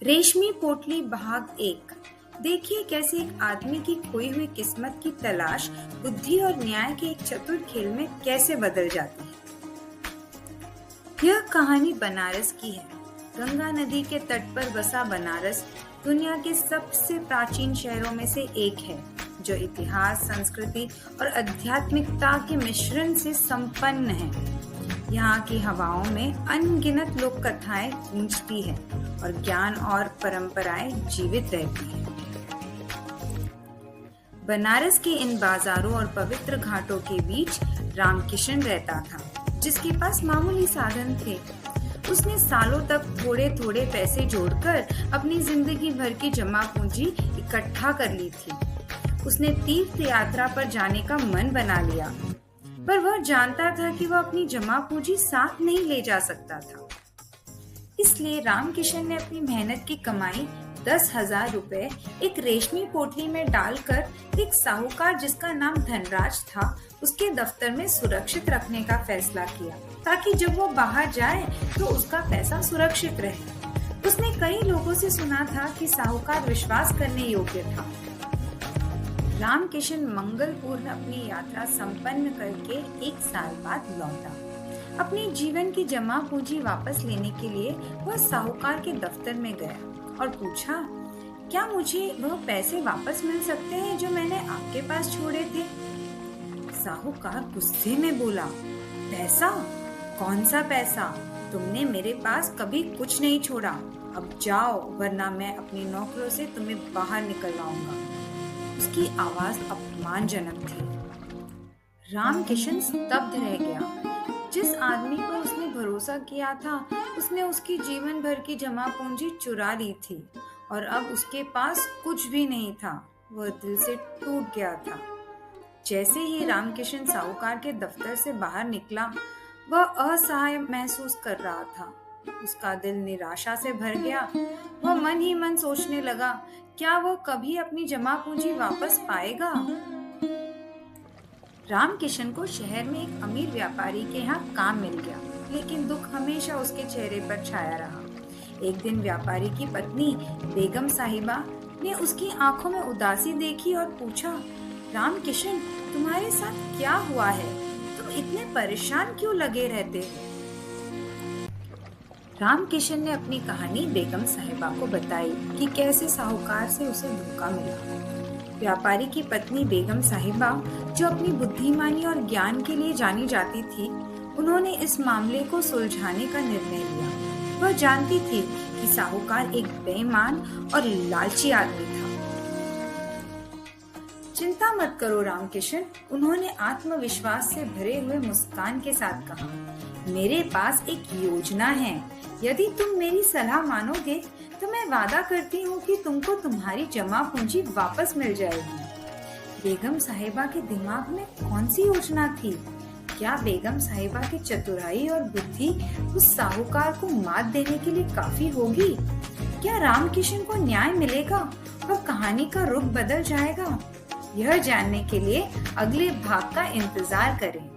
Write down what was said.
रेशमी पोटली भाग 1। देखिए कैसे एक आदमी की खोई हुई किस्मत की तलाश बुद्धि और न्याय के एक चतुर खेल में कैसे बदल जाती है। यह कहानी बनारस की है। गंगा नदी के तट पर बसा बनारस दुनिया के सबसे प्राचीन शहरों में से एक है, जो इतिहास, संस्कृति और आध्यात्मिकता के मिश्रण से संपन्न है। यहाँ की हवाओं में अनगिनत लोक कथाएं गूंजती है और ज्ञान और परंपराएं जीवित रहती हैं। बनारस के इन बाजारों और पवित्र घाटों के बीच रामकिशन रहता था, जिसके पास मामूली साधन थे। उसने सालों तक थोड़े थोड़े पैसे जोड़कर अपनी जिंदगी भर की जमा पूंजी इकट्ठा कर ली थी। उसने तीर्थ यात्रा पर जाने का मन बना लिया, पर वह जानता था कि वह अपनी जमा पूंजी साथ नहीं ले जा सकता था। इसलिए रामकिशन ने अपनी मेहनत की कमाई 10,000 रुपए एक रेशमी पोटली में डालकर एक साहूकार जिसका नाम धनराज था, उसके दफ्तर में सुरक्षित रखने का फैसला किया, ताकि जब वो बाहर जाए तो उसका पैसा सुरक्षित रहे। उसने कई लोगों से सुना था कि साहूकार विश्वास करने योग्य था। रामकिशन मंगलपूर्ण अपनी यात्रा संपन्न करके 1 साल बाद लौटा। अपने जीवन की जमा पूंजी वापस लेने के लिए वह साहूकार के दफ्तर में गया और पूछा, क्या मुझे वह पैसे वापस मिल सकते हैं जो मैंने आपके पास छोड़े थे? साहूकार गुस्से में बोला, पैसा? कौन सा पैसा? तुमने मेरे पास कभी कुछ नहीं छोड़ा। अब जाओ, वरना मैं अपनी नौकरों से तुम्हें बाहर निकलवाऊंगा। उसकी आवाज अपमानजनक थी। रामकिशन स्तब्ध रह गया। जिस आदमी पर उसने भरोसा किया था, उसने उसकी जीवन भर की जमा पूंजी चुरा ली थी और अब उसके पास कुछ भी नहीं था। वह दिल से टूट गया था। जैसे ही रामकिशन साहूकार के दफ्तर से बाहर निकला, वह असहाय महसूस कर रहा था। उसका दिल निराशा से भर गया। वह मन ही मन सोचने लगा, क्या वह कभी अपनी जमा पूंजी वापस पाएगा? रामकिशन को शहर में एक अमीर व्यापारी के यहाँ काम मिल गया, लेकिन दुख हमेशा उसके चेहरे पर छाया रहा। एक दिन व्यापारी की पत्नी बेगम साहिबा ने उसकी आंखों में उदासी देखी और पूछा, रामकिशन, तुम्हारे साथ क्या हुआ है? तुम इतने परेशान क्यों लगे रहते हो? रामकिशन ने अपनी कहानी बेगम साहिबा को बताई कि कैसे साहूकार से उसे धोखा मिला। व्यापारी की पत्नी बेगम साहिबा, जो अपनी बुद्धिमानी और ज्ञान के लिए जानी जाती थी, उन्होंने इस मामले को सुलझाने का निर्णय लिया। वह जानती थी कि साहूकार एक बेईमान और लालची आदमी था। चिंता मत करो रामकिशन, उन्होंने आत्मविश्वास से भरे हुए मुस्कान के साथ कहा, मेरे पास एक योजना है। यदि तुम मेरी सलाह मानोगे तो मैं वादा करती हूँ कि तुमको तुम्हारी जमा पूंजी वापस मिल जाएगी। बेगम साहिबा के दिमाग में कौन सी योजना थी? क्या बेगम साहिबा की चतुराई और बुद्धि उस साहूकार को मात देने के लिए काफी होगी? क्या रामकिशन को न्याय मिलेगा और कहानी का रुख बदल जाएगा? यह जानने के लिए अगले भाग का इंतजार करें।